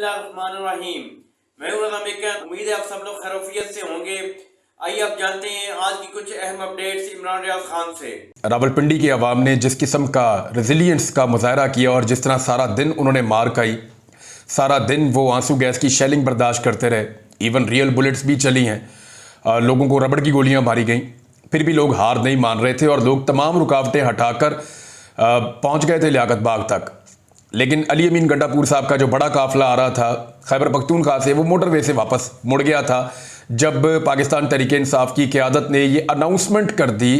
बिस्मिल्लाहिर्रहमानिर्रहीम। मैं हूं रज़ा मेकर। उम्मीद है आप सब लोग खैरियत से होंगे। आइए आप जानते हैं आज की कुछ अहम अपडेट्स इमरान रियाज खान से। रावलपिंडी की आवाम ने जिस किस्म का रेजिलियंस का मुजाहरा किया और जिस तरह सारा दिन उन्होंने मार खाई, सारा दिन वो आंसू गैस की शेलिंग बर्दाश्त करते रहे, इवन रियल बुलेट्स भी चली हैं, लोगों को रबड़ की गोलियां मारी गई, फिर भी लोग हार नहीं मान रहे थे और लोग तमाम रुकावटें हटाकर पहुंच गए थे लियाकत बाग तक। लेकिन अली अमीन गंडापुर साहब का जो बड़ा काफिला आ रहा था खैबर पख्तूनख्वा से, वो मोटरवे से वापस मुड़ गया था जब पाकिस्तान तहरीक इंसाफ की क़यादत ने ये अनाउंसमेंट कर दी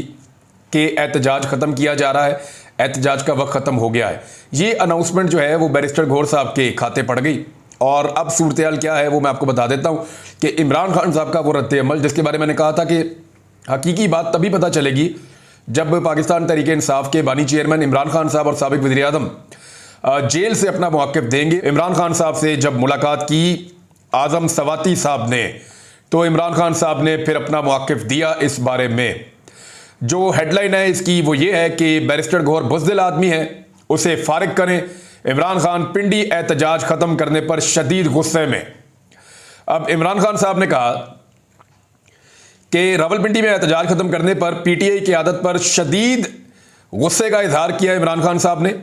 कि एहतजाज ख़त्म किया जा रहा है, एहतजाज का वक्त ख़त्म हो गया है। ये अनाउंसमेंट जो है वो बैरिस्टर गौहर साहब के खाते पड़ गई। और अब सूरत हाल क्या है वो मैं आपको बता देता हूँ कि इमरान खान साहब का वो रद्द अमल जिसके बारे में मैंने कहा था कि हकीकी बात तभी पता चलेगी जब पाकिस्तान तहरीक इंसाफ के बानी चेयरमैन इमरान खान साहब और साबिक वज़ीर आज़म जेल से अपना मौक़िफ़ देंगे। इमरान खान साहब से जब मुलाकात की आज़म सवाती साहब ने, तो इमरान खान साहब ने फिर अपना मौक़िफ़ दिया इस बारे में। जो हेडलाइन है इसकी वो ये है कि बैरिस्टर गौहर बुज़दिल आदमी है, उसे फारिग करें। इमरान खान पिंडी एहतजाज ख़त्म करने पर शदीद गुस्से में। अब इमरान खान साहब ने कहा कि रावलपिंडी में एहतजाज ख़त्म करने पर पीटीआई की आदत पर शदीद गुस्से का इजहार किया इमरान खान साहब ने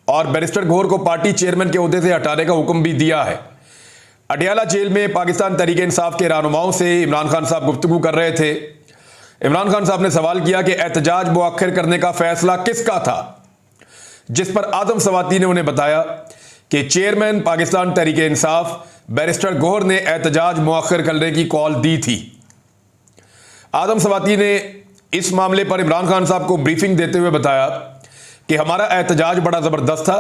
और बैरिस्टर गौहर को पार्टी चेयरमैन के ओहदे से हटाने का हुक्म भी दिया है। अडियाला जेल में पाकिस्तान तहरीक इंसाफ के रहनुमाओं से इमरान खान साहब गुफ्तगू कर रहे थे। इमरान खान साहब ने सवाल किया कि एहतजाज मुअख्खर करने का फैसला किसका था, जिस पर आज़म सवाती ने उन्हें बताया कि चेयरमैन पाकिस्तान तहरीक इंसाफ बैरिस्टर गौहर ने एहतजाज मुअख्खर करने की कॉल दी थी। आज़म सवाती ने इस मामले पर इमरान खान साहब को ब्रीफिंग देते हुए बताया कि हमारा एहतजाज बड़ा ज़बरदस्त था,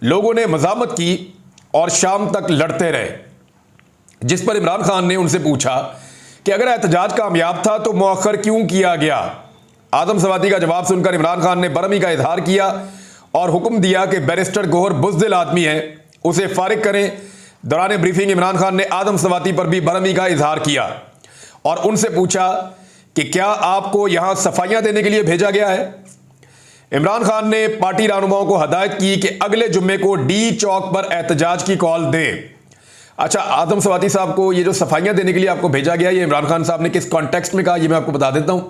लोगों ने मज़ामत की और शाम तक लड़ते रहे। जिस पर इमरान खान ने उनसे पूछा कि अगर एहतजाज कामयाब था तो मुअख्खर क्यों किया गया। आज़म सवाती का जवाब सुनकर इमरान खान ने बरहमी का इजहार किया और हुक्म दिया कि बैरिस्टर गौहर बुज़दिल आदमी है, उसे फारिग करें। दौरान ब्रीफिंग इमरान खान ने आज़म सवाती पर भी बरहमी का इजहार किया और उनसे पूछा कि क्या आपको यहां सफाइयां देने के लिए भेजा गया है। इमरान खान ने पार्टी रहनुमाओं को हदायत की कि अगले जुम्मे को डी चौक पर एहतजाज की कॉल दें। अच्छा, आज़म सवाती साहब को ये जो सफाइयां देने के लिए आपको भेजा गया, ये इमरान खान साहब ने किस कॉन्टेक्स्ट में कहा, ये मैं आपको बता देता हूं।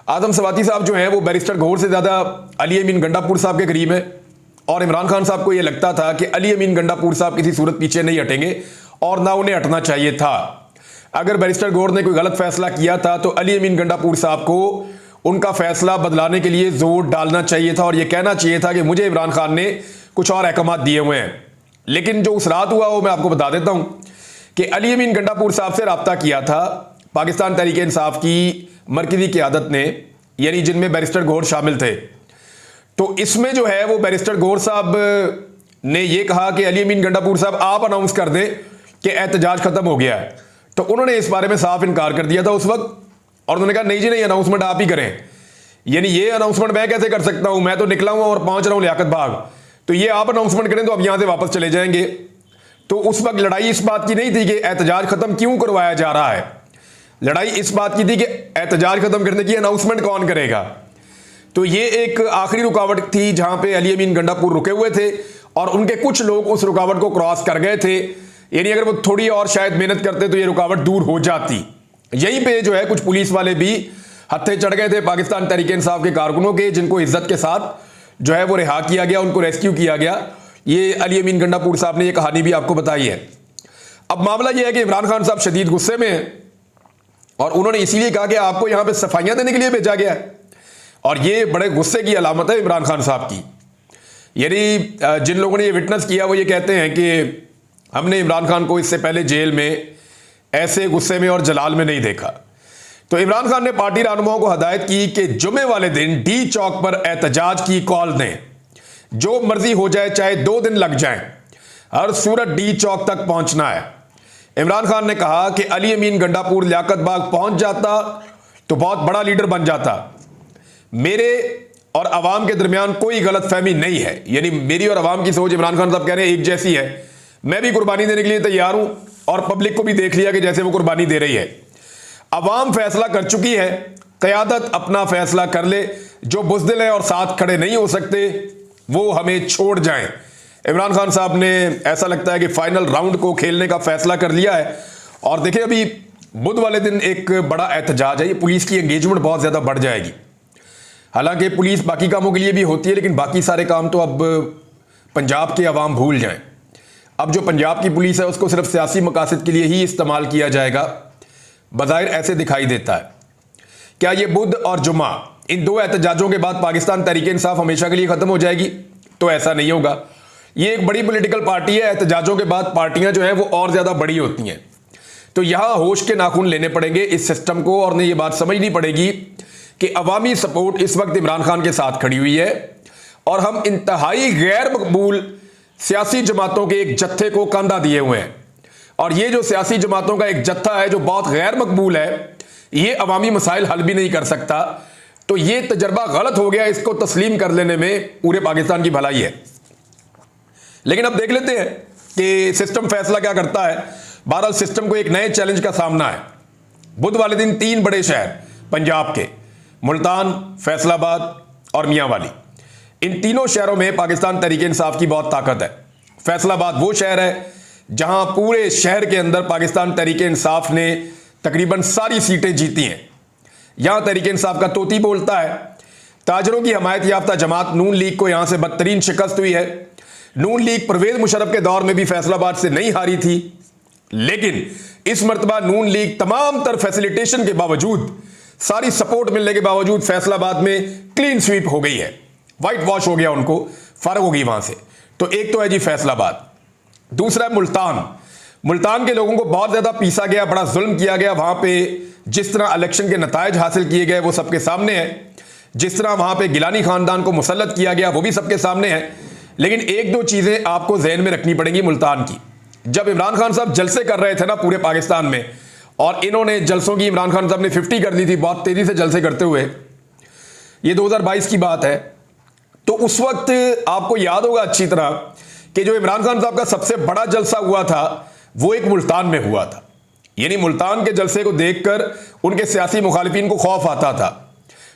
आज़म सवाती साहब जो हैं वो बैरिस्टर गौहर से ज़्यादा अली अमीन गंडापुर साहब के करीब है और इमरान खान साहब को यह लगता था कि अली अमीन गंडापुर साहब किसी सूरत पीछे नहीं हटेंगे और ना उन्हें हटना चाहिए था। अगर बैरिस्टर गौहर ने कोई गलत फैसला किया था तो अली अमीन गंडापुर साहब को उनका फैसला बदलाने के लिए जोर डालना चाहिए था और यह कहना चाहिए था कि मुझे इमरान खान ने कुछ और अहकाम दिए हुए हैं। लेकिन जो उस रात हुआ वो मैं आपको बता देता हूं कि अली अमीन गंडापुर साहब से रब्ता किया था पाकिस्तान तहरीक इंसाफ की मरकजी क़यादत ने, यानी जिनमें बैरिस्टर गौहर शामिल थे। तो इसमें जो है वो बैरिस्टर गौहर साहब ने यह कहा कि अली अमीन गंडापुर साहब आप अनाउंस कर दें कि एहतजाज खत्म हो गया है। तो उन्होंने इस बारे में साफ इनकार कर दिया था उस वक्त और उन्होंने कहा नहीं जी नहीं, अनाउंसमेंट आप ही करें। यानी ये अनाउंसमेंट मैं कैसे कर सकता हूं, मैं तो निकला हूं और पहुंच रहा हूं लियाकत बाग, तो ये आप अनाउंसमेंट करें तो अब यहां से वापस चले जाएंगे। तो उस वक्त लड़ाई इस बात की नहीं थी कि एहतजाज खत्म क्यों करवाया जा रहा है, लड़ाई इस बात की थी कि एहतजाज खत्म करने की अनाउंसमेंट कौन करेगा। तो ये एक आखिरी रुकावट थी जहां पे अली अमीन गंडापुर रुके हुए थे और उनके कुछ लोग उस रुकावट को क्रॉस कर गए थे। यानी अगर वो थोड़ी और शायद मेहनत करते तो ये रुकावट दूर हो जाती। यहीं पे जो है कुछ पुलिस वाले भी हत्थे चढ़ गए थे पाकिस्तान तहरीक इंसाफ के कारकुनों के, जिनको इज्जत के साथ जो है वो रिहा किया गया, उनको रेस्क्यू किया गया। ये अली अमीन गंडापुर साहब ने ये कहानी भी आपको बताई है। अब मामला ये है कि इमरान खान साहब शदीद गुस्से में हैं और उन्होंने इसीलिए कहा कि आपको यहां पे सफाइयां देने के लिए भेजा गया है और ये बड़े गुस्से की अलामत है इमरान खान साहब की। यानी जिन लोगों ने ये विटनेस किया वो ये कहते हैं कि हमने इमरान खान को इससे पहले जेल में ऐसे गुस्से में और जलाल में नहीं देखा। तो इमरान खान ने पार्टी रहनुमाओं को हदायत की कि जुमे वाले दिन डी चौक पर एहतजाज की कॉल दें, जो मर्जी हो जाए, चाहे 2 दिन लग जाएं, हर सूरत डी चौक तक पहुंचना है। इमरान खान ने कहा कि अली अमीन गंडापुर लियाकत बाग पहुंच जाता तो बहुत बड़ा लीडर बन जाता। मेरे और अवाम के दरमियान कोई गलत फहमी नहीं है, यानी मेरी और अवाम की सोच इमरान खान साहब कह रहे हैं एक जैसी है। मैं भी कुर्बानी देने के लिए तैयार हूं और पब्लिक को भी देख लिया कि जैसे वो कुर्बानी दे रही है। अवाम फैसला कर चुकी है, क़यादत अपना फैसला कर ले। जो बुज़दिल है और साथ खड़े नहीं हो सकते वो हमें छोड़ जाएं। इमरान खान साहब ने ऐसा लगता है कि फाइनल राउंड को खेलने का फैसला कर लिया है। और देखिए अभी बुध वाले दिन एक बड़ा एहतजाज है, ये पुलिस की एंगेजमेंट बहुत ज़्यादा बढ़ जाएगी। हालांकि पुलिस बाकी कामों के लिए भी होती है, लेकिन बाकी सारे काम तो अब पंजाब के अवाम भूल जाएं। अब जो पंजाब की पुलिस है उसको सिर्फ सियासी मकासद के लिए ही इस्तेमाल किया जाएगा, बज़ाहिर ऐसे दिखाई देता है। क्या ये बुध और जुमा इन दो एहतजाजों के बाद पाकिस्तान तहरीक इंसाफ हमेशा के लिए ख़त्म हो जाएगी? तो ऐसा नहीं होगा। ये एक बड़ी पॉलिटिकल पार्टी है, एहतजाजों के बाद पार्टियां जो हैं वो और ज़्यादा बड़ी होती हैं। तो यहां होश के नाखून लेने पड़ेंगे इस सिस्टम को, और ने ये बात समझनी पड़ेगी कि अवामी सपोर्ट इस वक्त इमरान खान के साथ खड़ी हुई है और हम इंतहाई गैर मकबूल सियासी जमातों के एक जत्थे को कंधा दिए हुए हैं। और ये जो सियासी जमातों का एक जत्था है जो बहुत गैर मकबूल है, ये अवामी मसाइल हल भी नहीं कर सकता। तो ये तजर्बा गलत हो गया, इसको तस्लीम कर लेने में पूरे पाकिस्तान की भलाई है। लेकिन अब देख लेते हैं कि सिस्टम फैसला क्या करता है। बहरहाल सिस्टम को एक नए चैलेंज का सामना है। बुध वाले दिन 3 बड़े शहर पंजाब के, मुल्तान, फैसलाबाद और मियांवाली, इन तीनों शहरों में पाकिस्तान तहरीक इंसाफ की बहुत ताकत है। फैसलाबाद वो शहर है जहां पूरे शहर के अंदर पाकिस्तान तहरीक इंसाफ ने तकरीबन सारी सीटें जीती हैं। यहां तहरीक इंसाफ का तोती बोलता है। ताजरों की हमायत याफ्ता जमात नून लीग को यहां से बदतरीन शिकस्त हुई है। नून लीग परवेज मुशर्रफ के दौर में भी फैसलाबाद से नहीं हारी थी, लेकिन इस मरतबा नून लीग तमाम तर फैसिलिटेशन के बावजूद, सारी सपोर्ट मिलने के बावजूद फैसलाबाद में क्लीन स्वीप हो गई है, वाइट वॉश हो गया, उनको फर्क हो गई वहां से। तो एक तो है जी फैसलाबाद, दूसरा है मुल्तान। मुल्तान के लोगों को बहुत ज्यादा पीसा गया, बड़ा जुल्म किया गया। वहां पे जिस तरह इलेक्शन के नतायज हासिल किए गए वो सबके सामने है। जिस तरह वहां पे गिलानी खानदान को मुसल्लत किया गया वो भी सबके सामने है। लेकिन एक दो चीजें आपको जहन में रखनी पड़ेंगी मुल्तान की। जब इमरान खान साहब जलसे कर रहे थे ना पूरे पाकिस्तान में, और इन्होंने जलसों की इमरान खान साहब ने 50 कर दी थी बहुत तेजी से जलसे करते हुए, ये 2022 की बात है। तो उस वक्त आपको याद होगा अच्छी तरह कि जो इमरान खान साहब का सबसे बड़ा जलसा हुआ था वो एक मुल्तान में हुआ था। यानी मुल्तान के जलसे को देखकर उनके सियासी मुखालिफिन को खौफ आता था।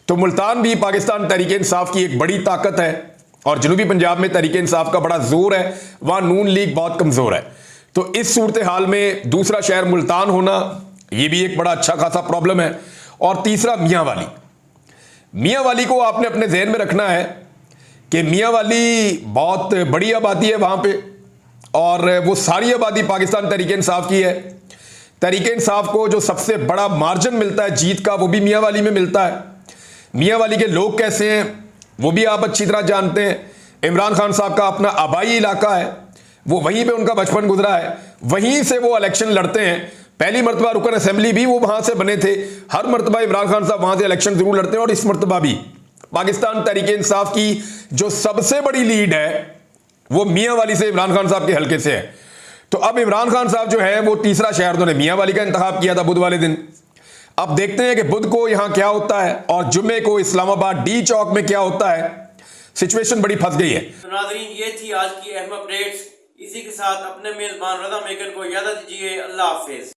तो मुल्तान भी पाकिस्तान तहरीक इंसाफ की एक बड़ी ताकत है, और जनूबी पंजाब में तहरीक इंसाफ का बड़ा जोर है, वहां नून लीग बहुत कमजोर है। तो इस सूरत हाल में दूसरा शहर मुल्तान होना यह भी एक बड़ा अच्छा खासा प्रॉब्लम है। और तीसरा मियांवाली। मियांवाली को आपने अपने जहन में रखना है कि मियांवाली बहुत बड़ी आबादी है वहां पे, और वो सारी आबादी पाकिस्तान तहरीक इंसाफ की है। तहरीक इंसाफ को जो सबसे बड़ा मार्जिन मिलता है जीत का वो भी मियांवाली में मिलता है। मियांवाली के लोग कैसे हैं वो भी आप अच्छी तरह जानते हैं। इमरान खान साहब का अपना आबाई इलाका है, वो वहीं पे उनका बचपन गुजरा है, वहीं से वो इलेक्शन लड़ते हैं। पहली मरतबा रुकन असेंबली भी वो वहां से बने थे। हर मरतबा इमरान खान साहब वहां से इलेक्शन जरूर लड़ते हैं, और इस मरतबा भी पाकिस्तान तहरीक इंसाफ की जो सबसे बड़ी लीड है वो मियांवाली से इमरान खान साहब के हल्के से है। तो अब इमरान खान साहब जो है वो तीसरा शहर उन्होंने मियांवाली का इंतखाब किया था बुध वाले दिन। अब देखते हैं कि बुध को यहां क्या होता है और जुम्मे को इस्लामाबाद डी चौक में क्या होता है। सिचुएशन बड़ी फंस गई है। तो नाज़रीन, ये थी आज की अहम अपडेट्स। इसी के साथ अपने मेजबान रज़ा मेकर को इजाज़त दीजिए। अल्लाह हाफिज।